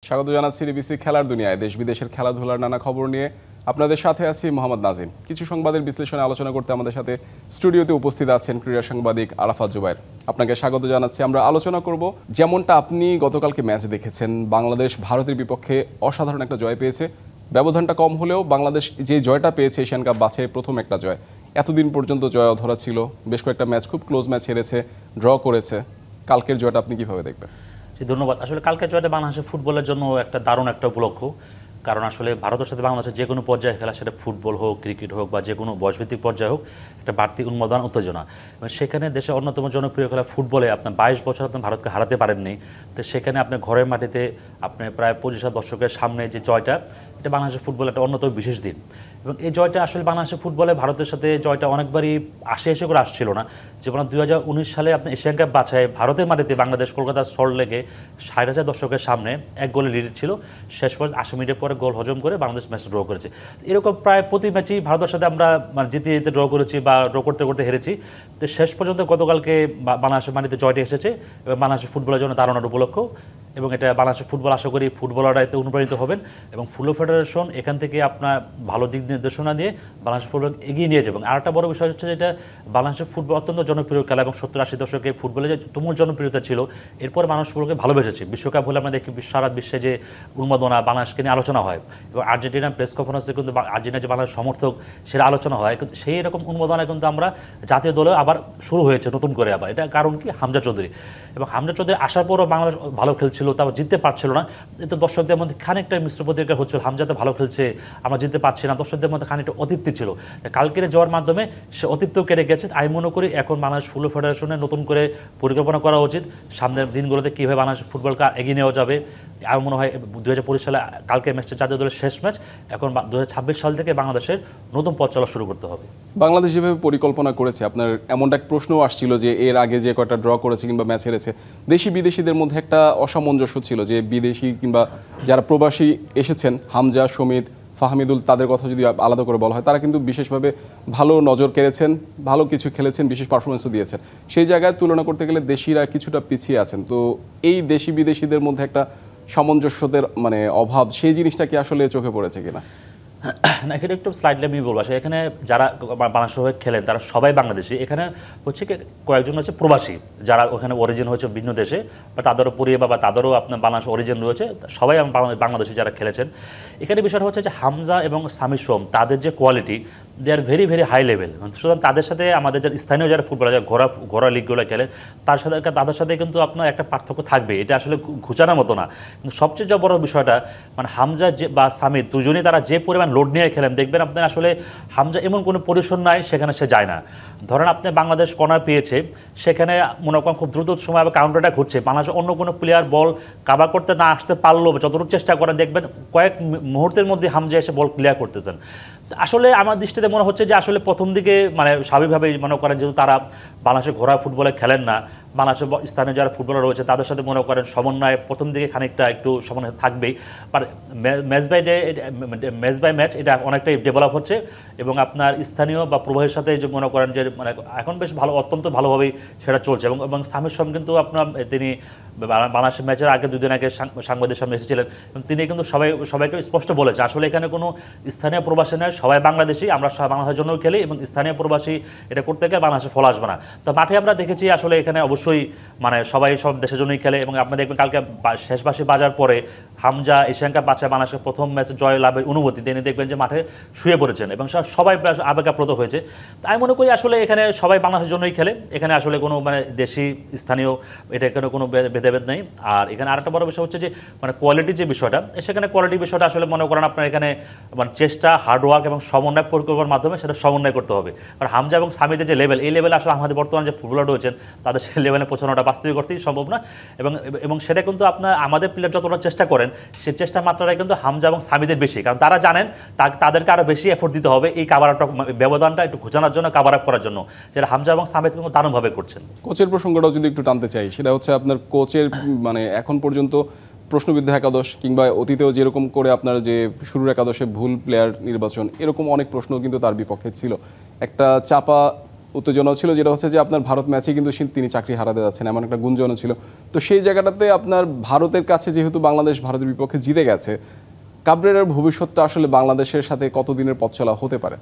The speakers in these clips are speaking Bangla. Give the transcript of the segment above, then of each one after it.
স্বাগত জানাচ্ছি ডিবিসি খেলার দুনিয়ায়। দেশ বিদেশের খেলাধুলার নানা খবর নিয়ে আপনাদের সাথে আছি মোহাম্মদ নাজিম। কিছু সংবাদের বিশ্লেষণে আলোচনা করতে আমাদের সাথে স্টুডিওতে উপস্থিত আছেন ক্রীড়া সাংবাদিক আরাফাত জুবায়ের। আপনাকে স্বাগত জানাচ্ছি। আমরা আলোচনা করব যেমনটা আপনি গতকালকে ম্যাচ দেখেছেন, বাংলাদেশ ভারতের বিপক্ষে অসাধারণ একটা জয় পেয়েছে। ব্যবধানটা কম হলেও বাংলাদেশ যে জয়টা পেয়েছে এশিয়ান কাপ বাছাইয়ে প্রথম একটা জয়। এতদিন পর্যন্ত জয় অধরা ছিল, বেশ কয়েকটা ম্যাচ খুব ক্লোজ ম্যাচ হেরেছে, ড্র করেছে। কালকের জয়টা আপনি কিভাবে দেখবেন? ধন্যবাদ। আসলে কালকের জয়টা বাংলাদেশের ফুটবলের জন্য একটা দারুণ একটা উপলক্ষ, কারণ আসলে ভারতের সাথে বাংলাদেশের যে কোনো পর্যায়ে খেলা, সেটা ফুটবল হোক, ক্রিকেট হোক বা যে কোনো বয়সভিত্তিক পর্যায়ে হোক, একটা বাড়তি উন্মাদনা উত্তেজনা। এবং সেখানে দেশের অন্যতম জনপ্রিয় খেলা ফুটবলে আপনার 22 বছর আপনি ভারতকে হারাতে পারেননি। তো সেখানে আপনার ঘরের মাটিতে আপনি প্রায় 25,000 দর্শকের সামনে যে জয়টা, এটা বাংলাদেশের ফুটবলে একটা অন্যতম বিশেষ দিন। এবং এই জয়টা আসলে বাংলাদেশের ফুটবলে ভারতের সাথে জয়টা অনেকবারই এসে করে আসছিল না। যেমন 2019 সালে আপনি এশিয়ান কাপ বাছাই ভারতের মাটিতে বাংলাদেশ কলকাতার সল্টলেকে 60,000 দর্শকের সামনে 1 গোলে লিড ছিল, শেষ পর্যন্ত 80 মিনিটের পরে গোল হজম করে বাংলাদেশ ম্যাচ ড্র করেছে। এরকম প্রায় প্রতি ম্যাচই ভারতের সাথে আমরা জিতে জিতে ড্র করেছি বা ড্র করতে করতে হেরেছি। তো শেষ পর্যন্ত গতকালকে বাংলাদেশের মাটিতে জয়টি এসেছে এবং বাংলাদেশের ফুটবলের জন্য দারুণ উপলক্ষ। এবং এটা বাংলাদেশের ফুটবল, আশা করি ফুটবলাররা এতে অনুপ্রাণিত হবেন এবং ফুটবল ফেডারেশন এখান থেকে আপনার ভালো দিক নির্দেশনা দিয়ে বাংলাদেশের ফুটবল এগিয়ে নিয়ে যাবেন। আর একটা বড় বিষয় হচ্ছে যেটা, বাংলাদেশের ফুটবল অত্যন্ত জনপ্রিয় খেলা এবং 70-80 দশকে ফুটবলের যে তুমুল জনপ্রিয়তা ছিল, এরপর মানুষ ফুটবলকে ভালোবেসেছে। বিশ্বকাপ হলে আমরা দেখি সারা বিশ্বে যে উন্মাদনা বাংলাদেশকে নিয়ে আলোচনা হয় এবং আর্জেন্টিনার প্রেস কনফারেন্সে কিন্তু আর্জেন্টিনার যে বাংলাদেশ সমর্থক সেটা আলোচনা হয়। কিন্তু সেই রকম উন্মাদনা কিন্তু আমরা জাতীয় দলে আবার শুরু হয়েছে নতুন করে আবার। এটা কারণ কি? হামজা চৌধুরী। এবং হামজা চৌধুরী আসার পরও বাংলাদেশ ভালো খেলছিল, তারপর জিততে পারছিল না। এতে দর্শকদের মধ্যে খানিকটা মিশ্র প্রতিক্রিয়া হচ্ছিল, হামজাতে ভালো খেলছে, আমরা জিততে পারছি না। দর্শকদের মধ্যে খানিকটা অতৃপ্তি ছিল। কালকের যাওয়ার মাধ্যমে সে অতৃপ্তিও কেটে গেছে। আমি মনে করি এখন বাংলাদেশ ফুটবল ফেডারেশনের নতুন করে পরিকল্পনা করা উচিত, সামনের দিনগুলোতে কীভাবে বাংলাদেশ ফুটবলকে এগিয়ে নেওয়া যাবে। আমার মনে হয় 2025 সালে কালকে ম্যাচটা জাতীয় দলের শেষ ম্যাচ, এখন 2026 সাল থেকে বাংলাদেশের নতুন পথ চলা শুরু করতে হবে। বাংলাদেশ যেভাবে পরিকল্পনা করেছে, আপনার এমনটা এক প্রশ্নও আসছিল যে এর আগে যে কয়টা ড্র করেছে কিংবা ম্যাচ হেরেছে, দেশি বিদেশিদের মধ্যে একটা অসামঞ্জস্য ছিল যে বিদেশি কিংবা যারা প্রবাসী এসেছেন, হামজা, সমিত, ফাহমিদুল, তাদের কথা যদি আলাদা করে বলা হয়, তারা কিন্তু বিশেষভাবে ভালো নজর কেড়েছেন, ভালো কিছু খেলেছেন, বিশেষ পারফরমেন্সও দিয়েছেন। সেই জায়গায় তুলনা করতে গেলে দেশিরা কিছুটা পিছিয়ে আছেন। তো এই দেশি বিদেশিদের মধ্যে একটা সামঞ্জস্যদের অভাব, সেই জিনিসটা কি আসলে চোখে পড়েছে কিনা? না, এখানে একটু স্লাইডলি আমি বলবো। এখানে যারা বাংলাদেশ হয়ে খেলেন তারা সবাই বাংলাদেশি। এখানে হচ্ছে কি, কয়েকজন হচ্ছে প্রবাসী যারা ওখানে অরিজিন হয়েছে ভিন্ন দেশে, বা তাদেরও পরিবার বা তাদেরও আপনার বাংলাদেশ অরিজিন রয়েছে, সবাই বাংলাদেশি যারা খেলেছেন। এখানে বিষয়টা হচ্ছে যে হামজা এবং সামি সোম, তাদের যে quality, they are very very high level. সুতরাং তাদের সাথে আমাদের যারা স্থানীয় যারা ফুটবলার, যারা ঘোরা লিগগুলো খেলে, তাদের সাথে কিন্তু আপনার একটা পার্থক্য থাকবে। এটা আসলে ঘুচানোর মতো না। কিন্তু সবচেয়ে বড় বিষয়টা, হামজা যে বা সামি দুজনেই তারা যে পরিমাণ লোড নিয়ে খেলেন, দেখবেন আপনার আসলে হামজা এমন কোনো পরিসর নাই সেখানে সে যায় না। ধরেন আপনি বাংলাদেশ কর্নার পেয়েছে, সেখানে মনে করেন খুব দ্রুত সময় কাউন্টারটা ঘুরছে, বাংলাদেশের অন্য কোনো প্লেয়ার বল কাভার করতে না আসতে পারলেও যতটুকু চেষ্টা করেন, দেখবেন কয়েক মুহূর্তের মধ্যে হামজা এসে বল ক্লিয়ার করতেছেন। আসলে আমার দৃষ্টিতে মনে হচ্ছে যে আসলে প্রথম দিকে স্বাভাবিকভাবেই মনে করেন, যেহেতু তারা বাংলাদেশে ঘোরা ফুটবলে খেলেন না, বাংলাদেশের স্থানীয় যারা ফুটবলার রয়েছে তাদের সাথে মনে করেন সমন্বয় প্রথম দিকে খানিকটা একটু সমন্বয় থাকবেই। আর ম্যাচ বাই ম্যাচ এটা অনেকটাই ডেভেলপ হচ্ছে এবং আপনার স্থানীয় বা প্রবাহের সাথে যে মনে করেন যে এখন বেশ ভালো, অত্যন্ত ভালোভাবেই সেটা চলছে। এবং সামির সোম কিন্তু আপনার তিনি বাংলাদেশের ম্যাচের আগে 2 দিন আগে সাংবাদিকের সামনে এসেছিলেন এবং তিনি কিন্তু সবাইকে স্পষ্ট বলেছে আসলে এখানে কোনো স্থানীয় প্রবাসী নয়, সবাই বাংলাদেশি, আমরা বাংলাদেশের জন্যও খেলি এবং স্থানীয় প্রবাসী এটা করতে গেলে বাংলাদেশে ফল আসবে না। তো মাঠে আমরা দেখেছি আসলে এখানে অবশ্যই সবাই সব দেশের জন্যই খেলে। এবং আপনি দেখবেন কালকে শেষবাসী বাজার পরে হামজা এশিয়ান কাপ বাছাই বাংলাদেশের প্রথম ম্যাচে জয় লাভের অনুভূতি তিনি দেখবেন যে মাঠে শুয়ে পড়েছেন এবং সবাই আবেগাপ্রদ হয়েছে। তাই মনে করি আসলে এখানে সবাই বাংলাদেশের জন্যই খেলে, এখানে আসলে কোনো দেশি স্থানীয় এটা এখানে কোনো ভেদাভেদ নেই। আর এখানে আরেকটা বড় বিষয় হচ্ছে যে কোয়ালিটির যে বিষয়টা, সেখানে কোয়ালিটির বিষয়টা আসলে মনে করেন আপনার এখানে চেষ্টা, হার্ডওয়ার্ক এবং সমন্বয় পরিকল্পনার মাধ্যমে সেটা সমন্বয় করতে হবে। কারণ হামজা এবং সামিদের যে লেভেল, এই লেভেলে আসলে আমাদের বর্তমানে যে ফুটবলার রয়েছেন তাদের সেই লেভেলে পৌঁছানোটা বাস্তবিক অর্থেই সম্ভব না। এবং সেটা কিন্তু আপনার আমাদের প্লেয়ার যতটা চেষ্টা করেন, সেই চেষ্টার মাত্রাটাই কিন্তু হামজা এবং সামিদের বেশি, কারণ তারা জানেন তাদেরকে আরও বেশি এফোর্ট দিতে হবে এই কাভার আপটা, ব্যবধানটা একটু ঘোচানোর জন্য, কাভার আপ করার জন্য, যেটা হামজা এবং সামিদ কিন্তু দারুণভাবে করছেন। কোচের প্রসঙ্গটাও যদি একটু টানতে চাই, সেটা হচ্ছে আপনার কোচের এখন পর্যন্ত প্রশ্নবিদ্ধ একাদশ কিংবা অতীতেও যেরকম করে আপনার যে শুরুর একাদশে ভুল প্লেয়ার নির্বাচন, এরকম অনেক প্রশ্ন কিন্তু তার বিপক্ষে ছিল। একটা চাপা উত্তেজনা ছিল, যেটা হচ্ছে যে আপনার ভারত ম্যাচে কিন্তু তিনি চাকরি হারাতে যাচ্ছেন এমন একটা গুঞ্জনও ছিল। তো সেই জায়গাটাতে আপনার ভারতের কাছে যেহেতু বাংলাদেশ ভারতের বিপক্ষে জিতে গেছে, কাবরেরার ভবিষ্যৎটা আসলে বাংলাদেশের সাথে কতদিনের পথ চলা হতে পারে?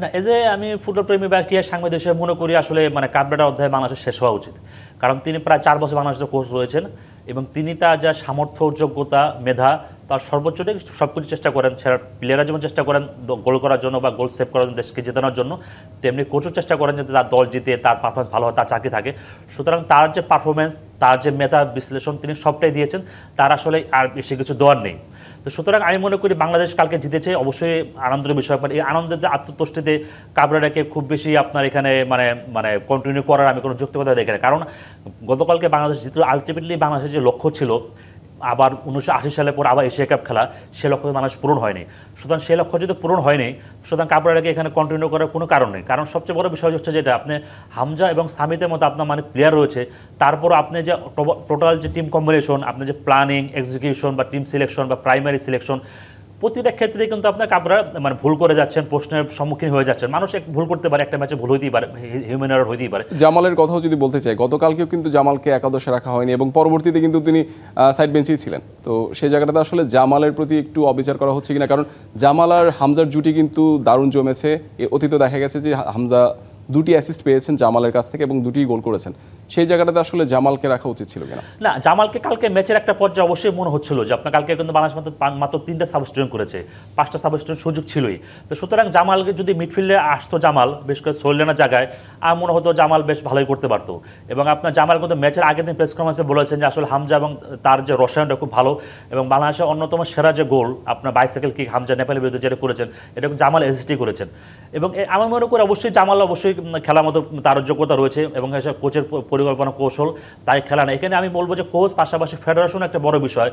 না, এই যে আমি ফুটবল প্রেমী বা ক্রীড়া সাংবাদিক হিসেবে মনে করি আসলে মানে কাবরেরা অধ্যায় বাংলাদেশের শেষ হওয়া উচিত। কারণ তিনি প্রায় 4 বছর বাংলাদেশের কোচ রয়েছেন এবং তিনি তার যা সামর্থ্য, যোগ্যতা, মেধা, তার সর্বোচ্চটাই সব কিছু চেষ্টা করেন। সেরা প্লেয়াররা যেমন চেষ্টা করেন গোল করার জন্য বা গোল সেভ করার জন্য, দেশকে জেতানোর জন্য, তেমনি কোচও চেষ্টা করেন যাতে তার দল জিতে, তার পারফরমেন্স ভালো হয়, তার চাকরি থাকে। সুতরাং তার যে পারফরমেন্স, তার যে মেধা বিশ্লেষণ, তিনি সবটাই দিয়েছেন। তার আসলে আর বেশি কিছু দেওয়ার নেই। তো সুতরাং আমি মনে করি বাংলাদেশ কালকে জিতেছে, অবশ্যই আনন্দের বিষয়। এই আনন্দের আত্মতুষ্টিতে কাবরেরাকে খুব বেশি আপনার এখানে মানে মানে কন্টিনিউ করার আমি কোনো যৌক্তিকতা দেখি না। কারণ গতকালকে বাংলাদেশ জিতে, আলটিমেটলি বাংলাদেশের যে লক্ষ্য ছিল আবার 1980 সালে পর আবার এশিয়া কাপ খেলা, সে লক্ষ্য মানুষ পূরণ হয়নি। সুতরাং সে লক্ষ্য যদি পূরণ হয়নি, সুতরাং কাবরেরাকে এখানে কন্টিনিউ করার কোনো কারণ নেই। কারণ সবচেয়ে বড় বিষয় হচ্ছে যেটা আপনি হামজা এবং সামিতের মতো আপনার মানে প্লেয়ার রয়েছে, তারপরও আপনি যে টোটাল যে টিম কম্বিনেশন, আপনি যে প্ল্যানিং, এক্সিকিউশন বা টিম সিলেকশন বা প্রাইমারি সিলেকশন, প্রতিটা ক্ষেত্রে কিন্তু আপনার কাবরেরা মানে ভুল করে যাচ্ছেন, প্রশ্নের সম্মুখীন হয়ে যাচ্ছেন। মানুষ ভুল করতে পারে, একটা ম্যাচে ভুল হইতেই পারে, হিউম্যান এরর হইতেই পারে। জামালের কথাও যদি বলতে চাই, গতকালকেও কিন্তু জামালকে একাদশে রাখা হয়নি এবং পরবর্তীতে কিন্তু তিনি সাইড বেঞ্চেই ছিলেন। তো সেই জায়গাটাতে আসলে জামালের প্রতি একটু অবিচার করা হচ্ছে কিনা, কারণ জামাল আর হামজার জুটি কিন্তু দারুণ জমেছে। অতীতে দেখা গেছে যে হামজা 2টি অ্যাসিস্ট পেয়েছেন জামালের কাছ থেকে এবং 2টিই গোল করেছেন। সেই জায়গাটাতে আসলে জামালকে রাখা উচিত ছিল কিনা? না, জামালকে কালকে ম্যাচের একটা পর্যায়ে অবশ্যই মনে হচ্ছিল যে আপনার কালকে কিন্তু বাংলাদেশ মাত্র 3টা সাবস্টিটিউশন করেছে, 5টা সাবস্টিটিউশন সুযোগ ছিলই। তো সুতরাং জামালকে যদি মিডফিল্ডে আসতো জামাল, বিশেষ করে সোহেলেনার জায়গায়, আমার মনে হতো জামাল বেশ ভালোই করতে পারতো। এবং আপনার জামাল কিন্তু ম্যাচের আগের দিন প্রেস কনফারেন্সে বলেছেন যে আসলে হামজা এবং তার যে রসায়নটা খুব ভালো, এবং বাংলাদেশের অন্যতম সেরা যে গোল আপনার বাইসাইকেল কিক হামজা নেপালের বিরুদ্ধে যেটা করেছেন, এটা জামাল এসিস্টই করেছেন। এবং আমার মনে করি অবশ্যই জামাল অবশ্যই খেলার মতো তার যোগ্যতা রয়েছে এবং কোচের পরিকল্পনা, কৌশল, তাই খেলা না। এখানে আমি বলবো যে কোচ পাশাপাশি ফেডারেশন একটা বড় বিষয়।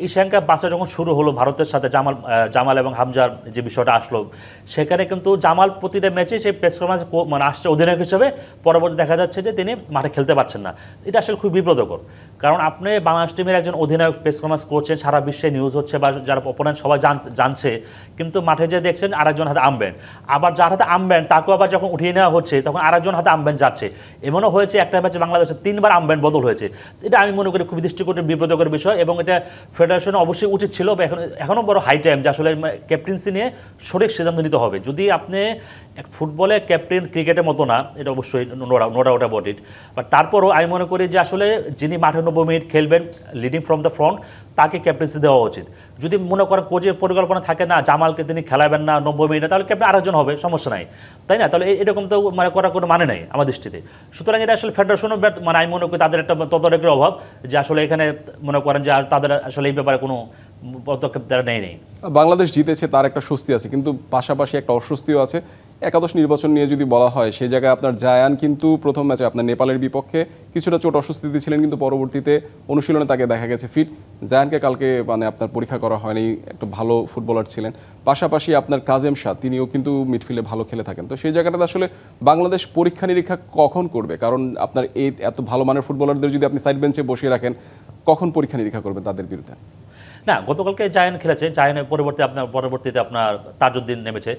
এশিয়ান কাপ বাছাই যখন শুরু হলো ভারতের সাথে জামাল এবং হামজার যে বিষয়টা আসলো, সেখানে কিন্তু জামাল প্রতিটা ম্যাচে সেই প্রেস কনফারেন্স মানে আসছে অধিনায়ক হিসেবে, পরবর্তী দেখা যাচ্ছে যে তিনি মাঠে খেলতে পারছেন না। এটা আসলে খুব বিব্রতকর। কারণ আপনি বাংলাদেশ টিমের একজন অধিনায়ক প্রেস কনফারেন্স করছেন, সারা বিশ্বে নিউজ হচ্ছে বা যারা অপোনেন্ট সবাই জানছে, কিন্তু মাঠে যে দেখছেন আরেকজন হাতে আমবেন, আবার যার হাতে আমবেন তাকেও আবার যখন উঠিয়ে নেওয়া হচ্ছে তখন আরেকজন হাতে আমবেন যাচ্ছে। এমনও হয়েছে একটা ম্যাচে বাংলাদেশে 3বার আমবেন বদল হয়েছে। এটা আমি মনে করি খুব দৃষ্টিকোণের বিব্রতকর বিষয় এবং এটা ফেডারেশনে অবশ্যই উচিত ছিল। এখনও বড় হাই টাইম যে আসলে ক্যাপ্টেন্সি নিয়ে সঠিক সিদ্ধান্ত নিতে হবে। যদি আপনি ফুটবলে ক্যাপ্টেন ক্রিকেটের মতো না, এটা অবশ্যই no doubt about it, but তারপরও আমি মনে করি যে আসলে যিনি মাঠে 90 মিনিট খেলবেন লিডিং ফ্রম দ্য ফ্রন্ট, তাকে ক্যাপ্টেন্সি দেওয়া উচিত। যদি মনে করেন কোচের পরিকল্পনা থাকে না জামালকে তিনি খেলাবেন না 90 মিনিটে, তাহলে ক্যাপ্টেন আরেকজন হবে, সমস্যা নাই, তাই না? তাহলে এরকম তো মানে করার কোনো মানে নেই আমার দৃষ্টিতে। সুতরাং এটা আসলে ফেডারেশনও মানে আমি মনে করি তাদের একটা তদারকির অভাব, যে আসলে এখানে মনে করেন যে তাদের আসলে এই ব্যাপারে কোনো পদক্ষেপ তারা নেই। বাংলাদেশ জিতেছে তার একটা স্বস্তি আছে, কিন্তু পাশাপাশি একটা অস্বস্তিও আছে। একাদশ নির্বাচন নিয়ে যদি বলা হয়, সেই জায়গায় আপনার জায়ান কিন্তু প্রথম ম্যাচে আপনার নেপালের বিপক্ষে কিছুটা চোট অস্বস্তিতে ছিলেন, কিন্তু পরবর্তীতে অনুশীলনে তাকে দেখা গেছে ফিট। জায়ানকে কালকে মানে আপনার পরীক্ষা করা হয়নি, একটা ভালো ফুটবলার ছিলেন। পাশাপাশি আপনার কাজেম শাহ, তিনিও কিন্তু মিডফিল্ডে ভালো খেলে থাকেন। তো সেই জায়গাটাতে আসলে বাংলাদেশ পরীক্ষা নিরীক্ষা কখন করবে? কারণ আপনার এই এত ভালো মানের ফুটবলারদের যদি আপনি সাইড বেঞ্চে বসিয়ে রাখেন, কখন পরীক্ষা নিরীক্ষা করবেন তাদের বিরুদ্ধে? না, গতকালকে জায়ান খেলেছে, জায়ানের পরবর্তীতে আপনার তাজউদ্দিন নেমেছে।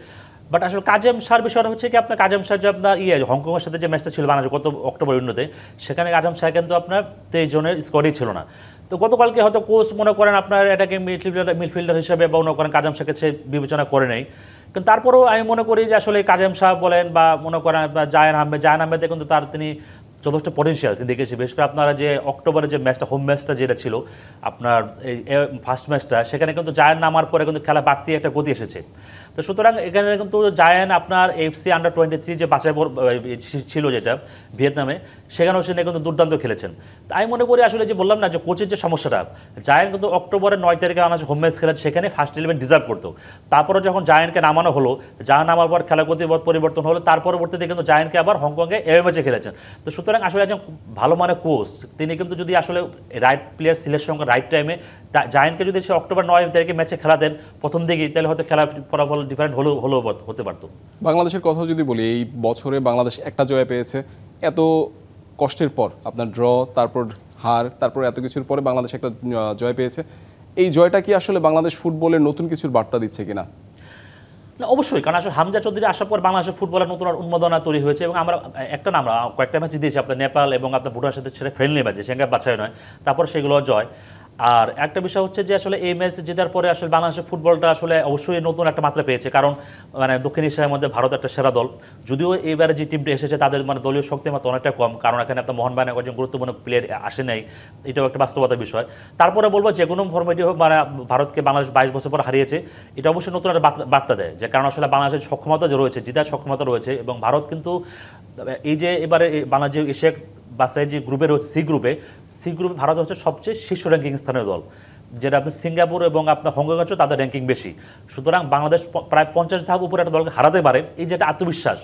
বাট আসলে কাজেম শাহর বিষয়টা হচ্ছে কি, আপনার কাজেম শাহ যে আপনার হংকংয়ের সাথে যে ম্যাচটা ছিল বাংলাদেশ গত অক্টোবর উইন্ডোতে, সেখানে কাজেম শাহ কিন্তু আপনার 23 জনের স্কোয়াডই ছিল না। তো গতকালকে হয়তো কোচ মনে করেন আপনার এটাকে মিডফিল্ডার হিসেবে বা মনে করেন কাজেম শাহকে সে বিবেচনা করে নেই। কিন্তু তারপরেও আমি মনে করি যে আসলে কাজেম শাহ বলেন বা মনে করেন জায়ান আহমেদে কিন্তু তিনি যথেষ্ট পটেনশিয়াল তিনি দেখেছি। বিশেষ করে আপনারা যে অক্টোবরে যে ম্যাচটা, হোম ম্যাচটা যেটা ছিল আপনার এই ফার্স্ট ম্যাচটা, সেখানে কিন্তু জায়ান নামার পরে কিন্তু খেলা বাড়তি একটা গতি এসেছে। তো সুতরাং এখানে কিন্তু জায়ান আপনার এফসি আন্ডার 23 যে বাছাই ছিল যেটা ভিয়েতনামে, সেখানেও সে কিন্তু দুর্দান্ত খেলেছেন। তাই মনে করি আসলে যে বললাম না যে কোচের যে সমস্যাটা, জায়ান কিন্তু অক্টোবরের 9 তারিখে বাংলাদেশ হোম ম্যাচ খেলেছে, সেখানে ফার্স্ট 11 ডিজার্ভ করতো। তারপরে যখন জায়ানকে নামানো হলো, জায়ান নামার পর খেলা গতি পরিবর্তন হলো, তার পরবর্তীতে কিন্তু জায়ানকে আবার হংকংয়ে এ ম্যাচে খেলেছেন। তো সুতরাং আসলে একজন ভালো মানের কোচ তিনি কিন্তু যদি আসলে রাইট প্লেয়ার সিলেকশন রাইট টাইমে জায়ানকে যদি সে অক্টোবর 9 তারিখে ম্যাচে খেলা দেন প্রথম দিকেই, তাহলে হয়তো খেলার ফলাফল ডিফারেন্ট হতে পারতো। বাংলাদেশের কথা যদি বলি, এই বছরে বাংলাদেশ একটা জয় পেয়েছে। এত কষ্টের পর আপনার ড্র, তারপর হার, তারপর এত কিছুর পরে বাংলাদেশ একটা জয় পেয়েছে। এই জয়টা কি আসলে বাংলাদেশ ফুটবলের নতুন কিছুর বার্তা দিচ্ছে কিনা? না, অবশ্যই, কারণ আসলে হামজা চৌধুরী আসার পর বাংলাদেশের ফুটবলের নতুন উন্মাদনা তৈরি হয়েছে এবং আমরা একটা না, আমরা কয়েকটা ম্যাচ দিয়েছি আপনার নেপাল এবং আপনার ভুটানের সাথে, সেটা ফ্রেন্ডলি ম্যাচে, সেখানে বাছাই নয়, তারপর সেগুলো জয়। আর একটা বিষয় হচ্ছে যে আসলে এই ম্যাচ জেতার পরে আসলে বাংলাদেশের ফুটবলটা আসলে অবশ্যই নতুন একটা মাত্রা পেয়েছে, কারণ মানে দক্ষিণ এশিয়ার মধ্যে ভারত একটা সেরা দল, যদিও এইবারে যে টিমটা এসেছে তাদের মানে দলীয় শক্তির মাত্রা অনেকটা কম, কারণ এখানে আপনার মোহনবাগানের একজন গুরুত্বপূর্ণ প্লেয়ার আসে নাই, এটাও একটা বাস্তবতার বিষয়। তারপরে বলবো যে কোনো ফর্মেটই হোক, মানে ভারতকে বাংলাদেশ 22 বছর পর হারিয়েছে, এটা অবশ্যই নতুন একটা বার্তা দেয়, যে কারণ আসলে বাংলাদেশের সক্ষমতা যে রয়েছে, জেতার সক্ষমতা রয়েছে, এবং ভারত কিন্তু এই যে এবারে বাংলাদেশ যে এশিয়া বাছাই যে গ্রুপে রয়েছে, সি গ্রুপে ভারত হচ্ছে সবচেয়ে শীর্ষ র্যাঙ্কিং স্থানীয় দল, যেটা আপনি সিঙ্গাপুর এবং আপনার হংকং আছে তাদের র্যাঙ্কিং বেশি। সুতরাং বাংলাদেশ প্রায় 50 ধাপ উপরে একটা দলকে হারাতে পারে, এই যে একটা আত্মবিশ্বাস,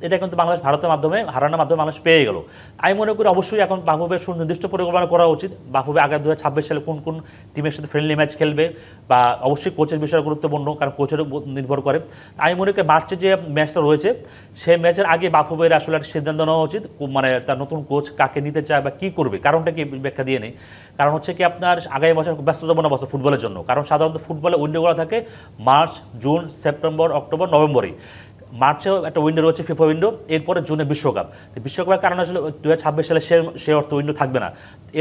এটা কিন্তু বাংলাদেশ ভারতের মাধ্যমে হারানোর মাধ্যমে বাংলাদেশ পেয়ে গেল। আমি মনে করি অবশ্যই এখন বাফুফের সুনির্দিষ্ট পরিকল্পনা করা উচিত, বাফুফে আগামী 2026 সালে কোন কোন টিমের সাথে ফ্রেন্ডলি ম্যাচ খেলবে, বা অবশ্যই কোচের বিষয় গুরুত্বপূর্ণ, কারণ কোচের উপর নির্ভর করে। আমি মনে করি মার্চে যে ম্যাচটা রয়েছে সেই ম্যাচের আগে বাফুফের আসলে একটা সিদ্ধান্ত নেওয়া উচিত, মানে তার নতুন কোচ কাকে নিতে চায় বা কী করবে, কারণটা কি ব্যাখ্যা দিয়ে নেই। কারণ হচ্ছে কি আপনার আগামী বছর ব্যস্ততম বছর ফুটবলের জন্য, কারণ সাধারণত ফুটবলে উইন্ডোগুলো থাকে মার্চ, জুন, সেপ্টেম্বর, অক্টোবর, নভেম্বরেই। মার্চেও একটা উইন্ডো রয়েছে ফিফা উইন্ডো, এরপরে জুনে বিশ্বকাপ। তো বিশ্বকাপের কারণে আসলে 2026 সালে সে অর্থ উইন্ডো থাকবে না।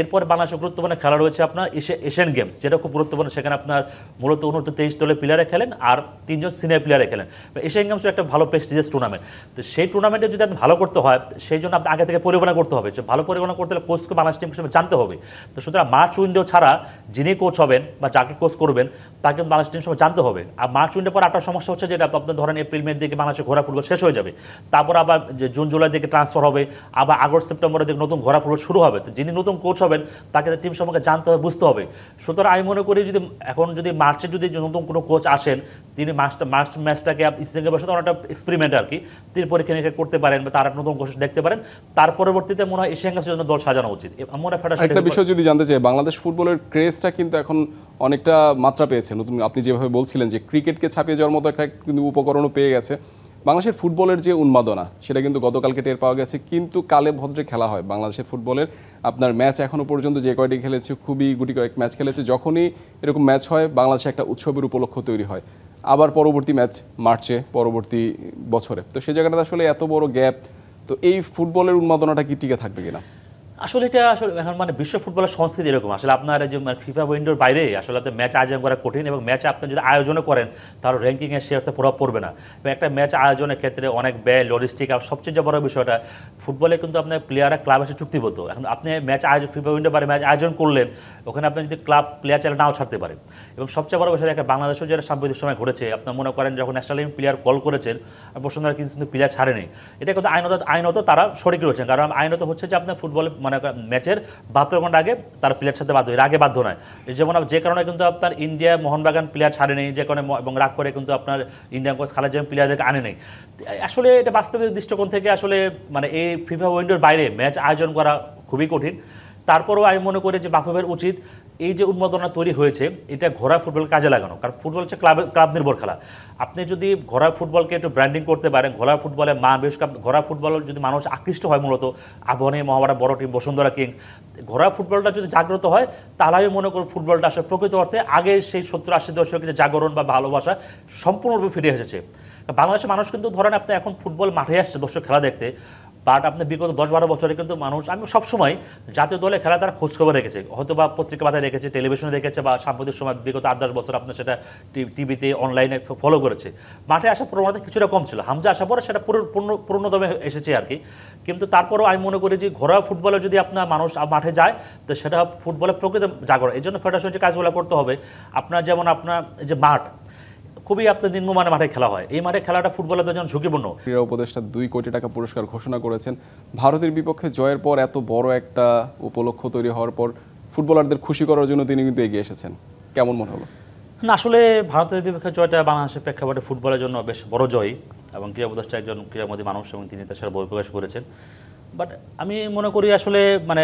এরপরে বাংলাদেশের গুরুত্বপূর্ণ খেলা রয়েছে আপনার এশিয়ান গেমস, যেটা খুব গুরুত্বপূর্ণ, সেখানে আপনার মূলত 29 দলের প্লেয়ারে খেলেন আর 3 জন সিনিয়র প্লেয়ারে খেলেন। এশিয়ান গেমসও একটা ভালো প্রেস্টিজিয়াস টুর্নামেন্ট, তো সেই টুর্নামেন্টে যদি আপনি ভালো করতে হয়, সেই জন্য আপনি আগে থেকে পরিকল্পনা করতে হবে, যে ভালো পরিকল্পনা করতে হলে কোচকে বাংলাদেশ টিম হিসেবে জানতে হবে। তো সুতরাং মার্চ উইন্ডো ছাড়া যিনি কোচ হবেন বা যাকে কোচ করবেন তাকে বাংলাদেশ টিম হিসেবে জানতে হবে। আর মার্চ উইন্ডো পর একটা সমস্যা হচ্ছে, যেটা আপনার ধরেন এপ্রিল মের দিকে বাংলাদেশের ঘোরা ফুটবল শেষ হয়ে যাবে, তারপর আবার যে জুন জুলাই দিকে ট্রান্সফার হবে, আবার আগস্ট সেপ্টেম্বরের দিকে নতুন ঘোরা ফুটবল শুরু হবে। তো যিনি নতুন কোচ হবেন তাকে টিম সম্পর্কে জানতে হবে, বুঝতে হবে। সুতরাং আমি মনে করি যদি এখন যদি মার্চে যদি নতুন কোনো কোচ আসেন, তিনি মার্চ ম্যাচটাকে সিঙ্গে বসে তখন একটা এক্সপেরিমেন্ট আর কি, তিনি পরীক্ষা নিরীক্ষা করতে পারেন বা তার নতুন কোচ দেখতে পারেন, তার পরবর্তীতে মনে হয় এশিয়ান গেমসের জন্য দল সাজানো উচিত। মনে হয় একটা বিষয় যদি জানতে চাই, বাংলাদেশ ফুটবলের ক্রেজটা কিন্তু এখন অনেকটা মাত্রা পেয়েছে নতুন, আপনি যেভাবে বলছিলেন যে ক্রিকেটকে ছাপিয়ে যাওয়ার মতো একটা কিন্তু উপকরণও পেয়ে গেছে। বাংলাদেশের ফুটবলের যে উন্মাদনা সেটা কিন্তু গতকালকে টের পাওয়া গেছে, কিন্তু কালে ভদ্রে খেলা হয় বাংলাদেশের ফুটবলের। আপনার ম্যাচ এখনো পর্যন্ত যে কয়টি খেলেছে খুবই গুটি কয়েক ম্যাচ খেলেছে, যখনই এরকম ম্যাচ হয় বাংলাদেশে একটা উৎসবের উপলক্ষ তৈরি হয়, আবার পরবর্তী ম্যাচ মার্চে, পরবর্তী বছরে। তো সেই জায়গাটাতে আসলে এত বড় গ্যাপ, তো এই ফুটবলের উন্মাদনাটা কি টিকে থাকবে কিনা? আসলে এটা আসলে এখন মানে বিশ্ব ফুটবলের সংস্কৃতি এরকম, আসলে আপনার যে ফিফা উইন্ডোর বাইরে আসলে আপনার ম্যাচ আয়োজন করা কঠিন, এবং ম্যাচ আপনি যদি আয়োজনও করেন তাহলে র্যাঙ্কিংয়ে সে একটা প্রভাব পড়বে না। এবং একটা ম্যাচ আয়োজনের ক্ষেত্রে অনেক ব্যয়, লজিস্টিক, আর সবচেয়ে যে বড় বিষয়টা, ফুটবলে কিন্তু আপনার প্লেয়াররা ক্লাব এসে চুক্তিবদ্ধ। এখন আপনি ম্যাচ আয়োজন ফিফা উইন্ডোর বাইরে ম্যাচ আয়োজন করলেন, ওখানে আপনি যদি ক্লাব প্লেয়ার চাইলে নাও ছাড়তে পারে। এবং সবচেয়ে বড় বিষয় একটা বাংলাদেশেও যেটা সাম্প্রতিক সময় ঘটেছে, আপনার মনে করেন যখন ন্যাশনাল টিম প্লেয়ার কল করেছেন, বসুন্ধরা কিন্তু প্লেয়ার ছাড়েনি, এটা কিন্তু আইনত তারা সঠিক রয়েছেন, কারণ আইনত হচ্ছে যে আপনার ফুটবল মানে ম্যাচের 72 ঘন্টা আগে তার প্লেয়ার ছাড়তে বাধ্য, এর আগে বাধ্য নয়। যেমন যে কারণে কিন্তু আপনার ইন্ডিয়া মোহনবাগান প্লেয়ার ছাড়েনি, যে কারণে এবং রাগ করে কিন্তু আপনার ইন্ডিয়ান কোচ খালেদ জামিল প্লেয়ারদেরকে আনে নেই। আসলে এটা বাস্তবিক দৃষ্টিকোণ থেকে আসলে মানে এই ফিফা উইন্ডোর বাইরে ম্যাচ আয়োজন করা খুবই কঠিন। তারপরেও আমি মনে করি যে বাফুফের উচিত এই যে উন্মাদনা তৈরি হয়েছে এটা ঘোড়া ফুটবল কাজে লাগানো, কারণ ফুটবল হচ্ছে ক্লাব নির্ভর খেলা। আপনি যদি ঘোড়া ফুটবলকে একটু ব্র্যান্ডিং করতে পারেন, ঘোড়া ফুটবলের মান বেশ, ঘোড়া ফুটবল যদি মানুষ আকৃষ্ট হয়, মূলত আবহানী মহাবারা বড় টিম বসুন্ধরা কিংস, ঘোড়া ফুটবলটা যদি জাগ্রত হয়, তাহলে আমি মনে করি ফুটবলটা আসলে প্রকৃত অর্থে আগে সেই 70-80 দশকের যে জাগরণ বা ভালোবাসা সম্পূর্ণরূপে ফিরে এসেছে। বাংলাদেশের মানুষ কিন্তু ধরেন আপনি এখন ফুটবল মাঠে আসছে দর্শক খেলা দেখতে, বাট আপনি বিগত 10-12 বছরে কিন্তু মানুষ, আমি সবসময় জাতীয় দলে খেলা তারা খোঁজখবর রেখেছে, হয়তো বা পত্রিকা পাতায় রেখেছে, টেলিভিশনে দেখেছে, বা সাম্প্রতিক সময় বিগত 8-10 বছর আপনার সেটা টিভিতে অনলাইনে ফলো করেছে। মাঠে আসার প্রবণতা কিছুটা কম ছিল, হামজা আসার পরে সেটা পূর্ণদমে এসেছে আর কি। কিন্তু তারপরেও আমি মনে করি যে ঘরোয়া ফুটবলে যদি আপনার মানুষ মাঠে যায়, তো সেটা ফুটবলের প্রকৃত জাগরণ। এই জন্য ফেডারেশন যে কাজগুলো করতে হবে, আপনার যেমন আপনার যে মাঠ খুবই আপনার নিম্নমানের মাঠে খেলা হয়, এই মাঠে খেলাটা ফুটবলের জন্য ঝুঁকিপূর্ণ। ক্রীড়া উপদেষ্টা 2 কোটি টাকা পুরস্কার ঘোষণা করেছেন। ভারতের বিপক্ষে জয়ের পর এত বড় একটা উপলক্ষ তৈরি হওয়ার পর ফুটবলারদের খুশি করার জন্য তিনি কিন্তু এগিয়ে এসেছেন, কেমন মনে হলো? না, আসলে ভারতের বিপক্ষে জয়টা বাংলাদেশের প্রেক্ষাপটে ফুটবলের জন্য বেশ বড় জয়, এবং ক্রীড়া উপদেষ্টা একজন ক্রীড়ামোদী মানুষ এবং তিনি তার সাথে বহিঃপ্রকাশ করেছেন। বাট আমি মনে করি আসলে মানে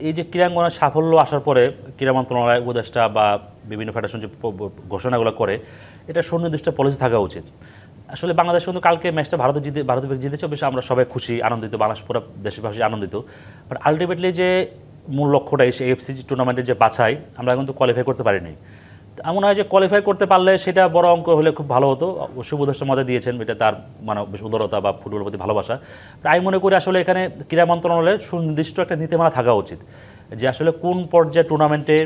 এই যে ক্রীড়াঙ্গনের সাফল্য আসার পরে ক্রীড়া মন্ত্রণালয় উপদেষ্টা বা বিভিন্ন ফেডারেশন যে ঘোষণাগুলো করে, এটা সুনির্দিষ্ট পলিসি থাকা উচিত। আসলে বাংলাদেশ কিন্তু কালকে ম্যাচটা ভারতের জিতেছে, বেশ আমরা সবাই খুশি, আনন্দিত, বাংলাদেশ পুরো দেশবাসী আনন্দিত। বাট আলটিমেটলি যে মূল লক্ষ্যটা এসে এএফসি টুর্নামেন্টের যে বাছাই, আমরা কিন্তু কোয়ালিফাই করতে পারিনি। আমার মনে হয় যে কোয়ালিফাই করতে পারলে সেটা বড় অঙ্ক হলে খুব ভালো হতো। অবশ্যই উপদেষ্টা মধ্যে দিয়েছেন, এটা তার মানে বেশ উদারতা বা ফুটবলের প্রতি ভালোবাসা। আমি মনে করি আসলে এখানে ক্রীড়া মন্ত্রণালয়ের সুনির্দিষ্ট একটা নীতিমালা থাকা উচিত, যে আসলে কোন পর্যায়ে টুর্নামেন্টে,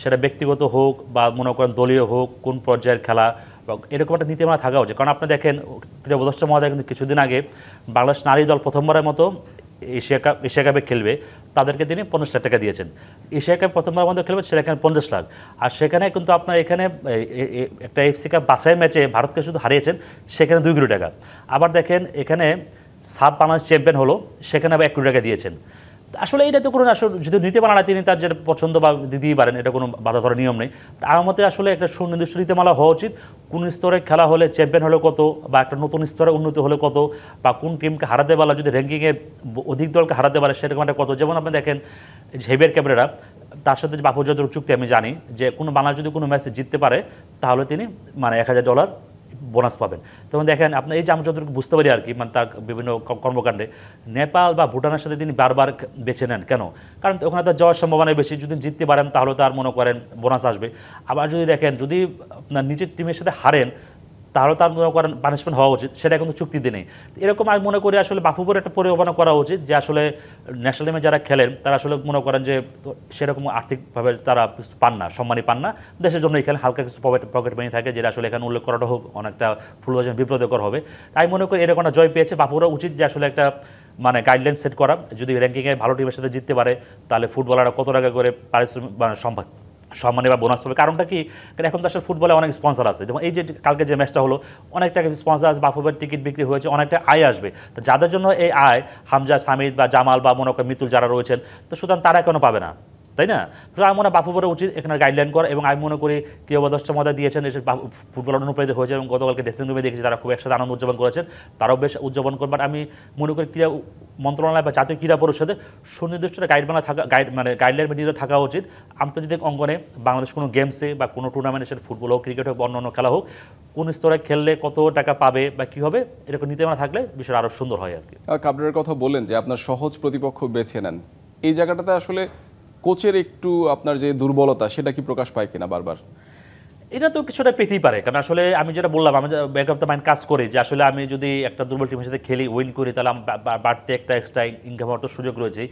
সেটা ব্যক্তিগত হোক বা মনে করেন দলীয় হোক, কোন পর্যায়ের খেলা, এরকম একটা নীতিমালা থাকা উচিত। কারণ আপনি দেখেন ক্রীড়া উপদেষ্টা মহোদয় কিন্তু কিছুদিন আগে বাংলাদেশ নারী দল প্রথমবারের মতো এশিয়া কাপে খেলবে, তাদেরকে তিনি 50 লাখ টাকা দিয়েছেন। এশিয়া কাপ প্রথমবার মধ্যে খেলবে, সেখানে 50 লাখ। আর সেখানে কিন্তু আপনার এখানে একটা এফসি কাপ বাছাই ম্যাচে ভারতকে শুধু হারিয়েছেন, সেখানে 2 কোটি টাকা। আবার দেখেন এখানে সাব বাংলাদেশ চ্যাম্পিয়ন হলো, সেখানে আবার 1 কোটি টাকা দিয়েছেন। আসলে এটা তো কোনো আসলে যদি নিতে পারেন না, তিনি তার যেটা পছন্দ বা দিতেই পারেন, এটা কোনো বাধা ধরার নিয়ম নেই। আমার মতে আসলে একটা সুনির্দিষ্ট নীতিমালা হওয়া উচিত, কোন স্তরে খেলা হলে চ্যাম্পিয়ন হলে কত, বা একটা নতুন স্তরে উন্নতি হলে কত, বা কোন টিমকে হারাতে পারলে যদি র্যাঙ্কিংয়ে অধিক দলকে হারাতে পারে সেরকম একটা কত। যেমন আপনি দেখেন হেভিয়ার ক্যাবরেরা, তার সাথে যে বাফুফের চুক্তি আমি জানি যে কোনো বাংলাদেশ যদি কোনো ম্যাচে জিততে পারে তাহলে তিনি মানে $1000 বোনাস পাবেন। তখন দেখেন আপনি এই যে আমি যতটুকু বুঝতে পারি আর কি, মানে তার বিভিন্ন কর্মকাণ্ডে নেপাল বা ভুটানের সাথে তিনি বারবার বেছে নেন কেন? কারণ ওখানে তার যাওয়ার সম্ভাবনা বেশি, যদি জিততে পারেন তাহলে তার মনে করেন বোনাস আসবে। আবার যদি দেখেন যদি আপনার নিজের টিমের সাথে হারেন তাহলে তার মনে করেন পানিশমেন্ট হওয়া উচিত, সেটা কিন্তু চুক্তিতে নেই। এরকম আমি মনে করি আসলে বাফুফের একটা পরিকল্পনা করা উচিত, যে আসলে ন্যাশনাল টিমে যারা খেলেন তারা আসলে মনে করেন যে সেরকম আর্থিকভাবে তারা পান না, সম্মানই পান না, দেশের জন্যই খেলেন, হালকা কিছু পকেট মানি থাকে, যেটা আসলে এখানে উল্লেখ করাটা হোক অনেকটা ফুলবাজন বিব্রতকর হবে। তাই মনে করি এরকম একটা জয় পেয়েছে বাফুফেরও উচিত যে আসলে একটা মানে গাইডলাইন সেট করা, যদি র্যাঙ্কিংয়ে ভালো টিমের সাথে জিততে পারে তাহলে ফুটবলাররা কত টাকা করে পারিশ্রমিক মানে সম্মানে বা বোনাস পাবে। কারণটা কি, কারণ এখন তো আসলে ফুটবলে অনেক স্পন্সর আছে, যেমন এই যে কালকে যে ম্যাচটা হলো, অনেক টাকা স্পন্সর আছে, বাফুফের টিকিট বিক্রি হয়েছে, অনেকটা আয় আসবে। তো যাদের জন্য এই আয়, হামজা, সামিদ বা জামাল বা মনে করেন মিতুল যারা রয়েছেন, তো সুতরাং তারা কেন পাবে না, তাই না? তো আমি মনে হয় বাফুফের উচিত এখানে গাইডলাইন করা, এবং আমি মনে করি কি উপদেষ্টা মহোদয় দিয়েছেন, এসে ফুটবল অনুপ্রাণিত হয়েছে, এবং গতকালকে ড্রেসিং রুমে দেখেছি তারা খুব একসাথে আনন্দ উদযাপন করেছেন, তারাও বেশ উদযাপন করবেন। আমি মনে করি ক্রীড়া মন্ত্রণালয় বা জাতীয় ক্রীড়া পরিষদে সুনির্দিষ্ট গাইডলাইন মেটিরিয়াল থাকা উচিত। আন্তর্জাতিক অঙ্গনে বাংলাদেশ কোনো গেমসে বা কোনো টুর্নামেন্টে, সেটা ফুটবল হোক, ক্রিকেট হোক বা অন্য খেলা হোক, কোন স্তরে খেললে কত টাকা পাবে বা কী হবে, এরকম নীতিমালা থাকলে বিষয়টা আরও সুন্দর হয় আর কি। কাবরের কথা বললেন যে আপনার সহজ প্রতিপক্ষ বেছে নেন, এই জায়গাটাতে আসলে কোচের একটু আপনার যে দুর্বলতা সেটা কি প্রকাশ পায় কিনা বারবার? এটা তো কিছুটা পেতেই পারে, কারণ আসলে আমি যেটা বললাম, আমি ব্যাক অফ দ্য মাইন্ড কাজ করি যে আসলে আমি যদি একটা দুর্বল টিমের সাথে খেলি, উইন করি, তাহলে আমার বাড়তি একটা এক্সট্রা ইনকাম হওয়ার তো সুযোগ রয়েছে।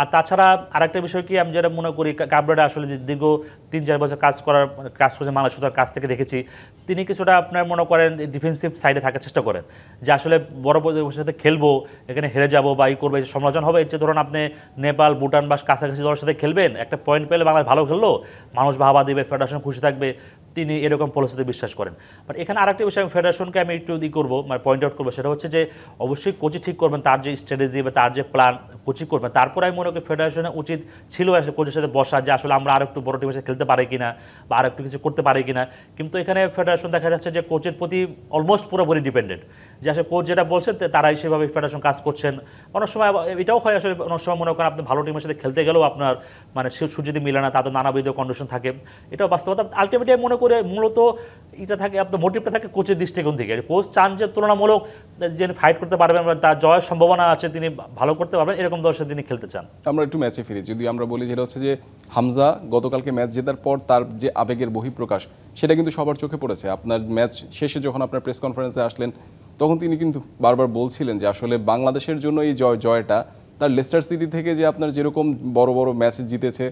আর তাছাড়া আরেকটা বিষয় কি, আমি যেটা মনে করি কাবরেরা আসলে দীর্ঘ 3-4 বছর কাজ করেছে বাংলাদেশ সুতার কাছ থেকে দেখেছি, তিনি কিছুটা আপনার মনে করেন ডিফেন্সিভ সাইডে থাকার চেষ্টা করেন, যে আসলে বড় প্রতিপক্ষের সাথে খেলবো, এখানে হেরে যাবো বা এই করবে, সমালোচনা হবে। যে ধরুন আপনি নেপাল, ভুটান বা কাছাকাছি দলের সাথে খেলবেন, একটা পয়েন্ট পেলে বাংলাদেশ ভালো খেললো, মানুষ বাহবা দিবে, ফেডারেশন খুশি থাকবে, তিনি এরকম পলিসিতে বিশ্বাস করেন। বাট এখানে আরেকটা বিষয় আমি ফেডারেশনকে আমি একটু করবো, মানে পয়েন্ট আউট করবো, সেটা হচ্ছে যে অবশ্যই কোচই ঠিক করবেন তার যে স্ট্র্যাটেজি বা তার যে প্ল্যান, কোচই করবেন। তারপরে আমি মনে করি ফেডারেশনের উচিত ছিল আসলে কোচের সাথে বসা, যে আসলে আমরা আরেকটু বড় টিমের সাথে খেলতে পারি কিনা বা আরেকটু কিছু করতে পারি কিনা। কিন্তু এখানে ফেডারেশন দেখা যাচ্ছে যে কোচের প্রতি অলমোস্ট পুরোপুরি ডিপেন্ডেন্ট, যে আসলে কোচ যেটা বলছেন তারাই সেভাবে ফেডারেশন কাজ করছেন। অনেক সময় এটাও হয় আসলে, অনেক সময় মনে করেন আপনি ভালো টিমের সাথে খেলতে গেলেও আপনার মানে সুযোগ মিলে না, তাদের নানাবিধ কন্ডিশন থাকে, এটাও বাস্তবতা। আলটিমেটলি মনে করে মূলত এটা থাকে আপনার মোটিভটা থাকে কোচের দৃষ্টিকোণ থেকে, কোচ চান যে তুলনামূলক যে ফাইট করতে পারবেন বা তার জয়ের সম্ভাবনা আছে, তিনি ভালো করতে পারবেন, এরকম দলের সাথে তিনি খেলতে চান। আমরা একটু ম্যাচে ফিরি, যদি আমরা বলি যেটা হচ্ছে যে হামজা গতকালকে ম্যাচ জেতার পর তার যে আবেগের বহিঃপ্রকাশ, সেটা কিন্তু সবার চোখে পড়েছে। আপনার ম্যাচ শেষে যখন আপনার প্রেস কনফারেন্সে আসলেন, তখন তিনি কিন্তু বারবার বলছিলেন যে আসলে বাংলাদেশের জন্য এই জয়টা তার লেস্টার সিটি থেকে যে আপনার যেরকম বড় বড় ম্যাচ জিতেছে,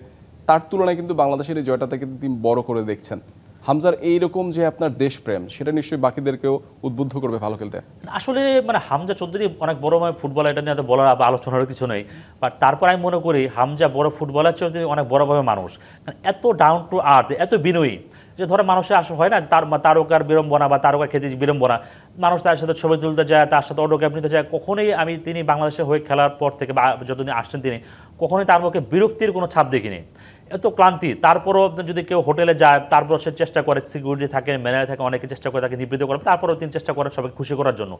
তার তুলনায় কিন্তু বাংলাদেশের এই জয়টাকে তিনি বড় করে দেখছেন। হামজার এইরকম যে আপনার দেশপ্রেম, সেটা নিশ্চয়ই বাকিদেরকেও উদ্বুদ্ধ করবে ভালো খেলতে। আসলে মানে হামজা চৌধুরী অনেক বড় ফুটবলার, এটা নিয়ে বলার বা আলোচনার কিছু নেই। বাট তারপর আমি মনে করি হামজা বড় ফুটবলার চেয়ে অনেক বড়ভাবে মানুষ, এত ডাউন টু আর্থ, এত বিনয়ী, যে ধরো মানুষের আসলে হয় না তারকার বিড়ম্বনা বা তারকা খেতে বিড়ম্বনা, মানুষ তার সাথে ছবি তুলতে যায়, তার সাথে অটোগ্রাফ নিতে যায়। কখনোই তিনি বাংলাদেশের হয়ে খেলার পর থেকে বা যতদিন আসছেন তিনি, কখনোই তার মুখে বিরক্তির কোনো ছাপ দেখিনি। এত ক্লান্তি, তারপরও যদি কেউ হোটেলে যায়, তারপর সে চেষ্টা করে, সিকিউরিটি থাকে, ম্যানেজার থাকে, অনেকে চেষ্টা করে তাকে নিবৃত্ত করে, তারপরেও তিনি চেষ্টা করেন সবাইকে খুশি করার জন্য।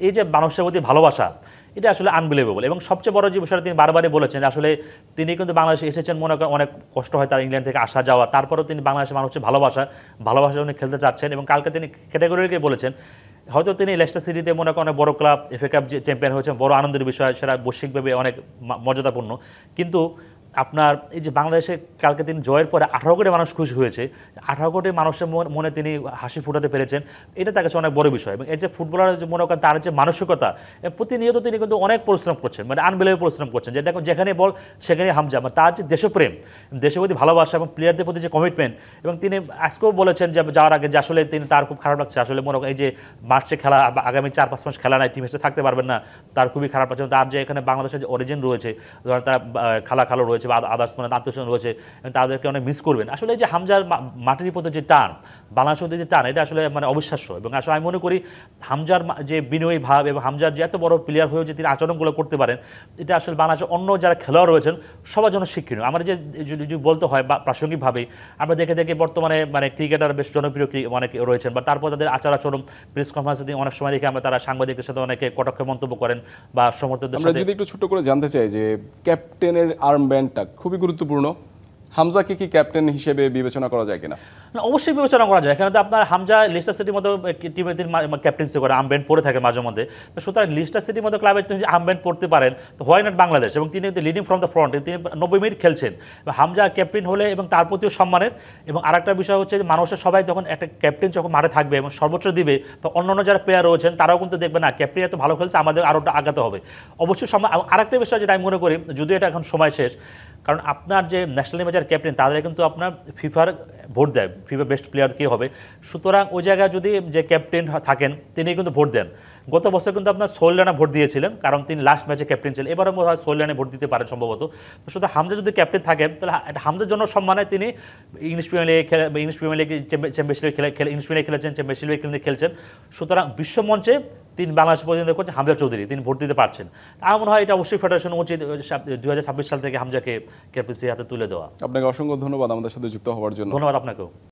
এই যে মানুষের প্রতি ভালোবাসা, এটা আসলে আনবিলিভেবল। এবং সবচেয়ে বড় যে বিষয়টা তিনি বারবারই বলেছেন, আসলে তিনি কিন্তু বাংলাদেশে এসেছেন, মনে করেন অনেক কষ্ট হয় তার ইংল্যান্ড থেকে আসা যাওয়া, তারপরেও তিনি বাংলাদেশের মানুষের ভালোবাসা উনি খেলতে চাচ্ছেন। এবং কালকে তিনি ক্যাটাগরিকে বলেছেন, হয়তো তিনি লেস্টার সিটিতে মনে করেন অনেক বড় ক্লাব, এফএ কাপ চ্যাম্পিয়ন হয়েছেন, বড় আনন্দের বিষয়, সেটা বৈশ্বিকভাবে অনেক মর্যাদাপূর্ণ, কিন্তু আপনার এই যে বাংলাদেশে কালকে তিনি জয়ের পরে 18 কোটি মানুষ খুশি হয়েছে, 18 কোটি মানুষের মনে তিনি হাসি ফুটাতে পেরেছেন, এটা তার কাছে অনেক বড় বিষয়। এবং এই যে ফুটবলার যে মনে করেন তার যে মানসিকতা, প্রতিনিয়ত তিনি কিন্তু অনেক পরিশ্রম করছেন, মানে আনবিলিভেবল পরিশ্রম করছেন, যে দেখুন যেখানে বল সেখানে হামজা, মানে তার যে দেশপ্রেম, দেশের প্রতি ভালোবাসা এবং প্লেয়ারদের প্রতি যে কমিটমেন্ট। এবং তিনি আজকেও বলেছেন যে যাওয়ার আগে যে আসলে তিনি তার খুব খারাপ লাগছে, আসলে মনে করেন এই যে মার্চে খেলা, আগামী 4-5 মাস খেলা নাই, টিমে থাকতে পারবেন না, তার খুবই খারাপ লাগছে। তার যে এখানে বাংলাদেশের যে অরিজিন রয়েছে, ধরেন তার খালো রয়েছে বা আদার্স মানে আত্মীয় রয়েছে, তাদেরকে অনেক মিস করবেন। আসলে এই যে হামজার মাটির প্রতি যে টান, বাংলাদেশের যে টান, এটা আসলে মানে অবিশ্বাস্য। এবং আসলে আমি মনে করি হামজার যে বিনয়ী ভাব এবং হামজার যে এত বড় প্লেয়ার হয়েও যে তিনি আচরণগুলো করতে পারেন, এটা আসলে বাংলাদেশের অন্য যারা খেলোয়াড় রয়েছেন সবার জন্য শিক্ষণীয়। আমার যে যদি বলতে হয় বা প্রাসঙ্গিকভাবে আমরা দেখে বর্তমানে মানে ক্রিকেটার বেশ জনপ্রিয় অনেক রয়েছেন, বা তারপর তাদের আচরণ প্রেস কনফারেন্সে অনেক সময় দেখে আমরা তারা সাংবাদিকদের সাথে অনেকে কটাক্ষ মন্তব্য করেন বা সমর্থকদের আমরা সাথে। যদি একটু ছোট করে জানতে চাই যে ক্যাপ্টেনের আর্মব্যান্ডটা খুবই গুরুত্বপূর্ণ, হামজাকে কি ক্যাপ্টেন হিসেবে বিবেচনা করা যায় কিনা? না, অবশ্যই বিবেচনা করা যায়। এখানে তো আপনার হামজা লিস্টার সিটির মতো টিমে তিনি ক্যাপ্টেন্সি করে আর্মব্যান্ড পরে থাকে মাঝে মধ্যে, তো সুতরাং লিস্টার সিটির মতো ক্লাবে তিনি আর্মব্যান্ড পড়তে পারেন, তো হোয়াই নট বাংলাদেশ। এবং তিনি লিডিং ফ্রম দ্য ফ্রন্ট, তিনি 90 মিনিট খেলছেন। হামজা ক্যাপ্টেন হলে এবং তার প্রতিও সম্মানের। এবং আরেকটা বিষয় হচ্ছে যে মানুষের সবাই যখন একটা ক্যাপ্টেন যখন মাঠে থাকবে এবং সর্বোচ্চ দিবে, তো অন্যান্য যারা প্লেয়ার রয়েছেন তারাও কিন্তু দেখবে না ক্যাপ্টেন এত ভালো খেলছে, আমাদের আরও আগাতে হবে। অবশ্যই আরেকটা বিষয় যেটা আমি মনে করি, যদিও এটা এখন সময় শেষ, কারণ আপনার যে ন্যাশনাল টিমের যারা ক্যাপ্টেন তাদের কিন্তু আপনার ফিফার ভোট দেয়, ফিফা বেস্ট প্লেয়ার কে হবে। সুতরাং ওই জায়গায় যদি যে ক্যাপ্টেন থাকেন তিনি কিন্তু ভোট দেন। গত বছর কিন্তু আপনার সোহেল রানা ভোট দিয়েছিলেন, কারণ তিনি লাস্ট ম্যাচে ক্যাপ্টেন ছিলেন। এবারও হয় সোহেল রানা ভোট দিতে পারেন সম্ভবত। তো শুধু হামজা যদি ক্যাপ্টেন থাকেন, তাহলে হামজার জন্য সম্মানে তিনি ইংলিশ প্রিমিয়ার লিগে খেলে, ইংলিশ প্রিমিয়ার লিগে চ্যাম্পিয়ন্স লিগ খেলে, ইংলিশ প্রিমিয়ার লিগে খেলেছেন, চ্যাম্পিয়ন্স লিগে খেলছেন। সুতরাং বিশ্বমঞ্চে তিনি বাংলাদেশ প্রতিনিধিত্ব করছেন হামজা চৌধুরী, তিনি ভোট দিতে পারছেন। আমার মনে হয় এটা অবশ্যই ফেডারেশন উচিত 2026 সাল থেকে হামজাকে ক্যাপ্টেন্সি হাতে তুলে দেওয়া। আপনাকে অসংখ্য ধন্যবাদ আমাদের সাথে যুক্ত হওয়ার জন্য। ধন্যবাদ আপনাকেও।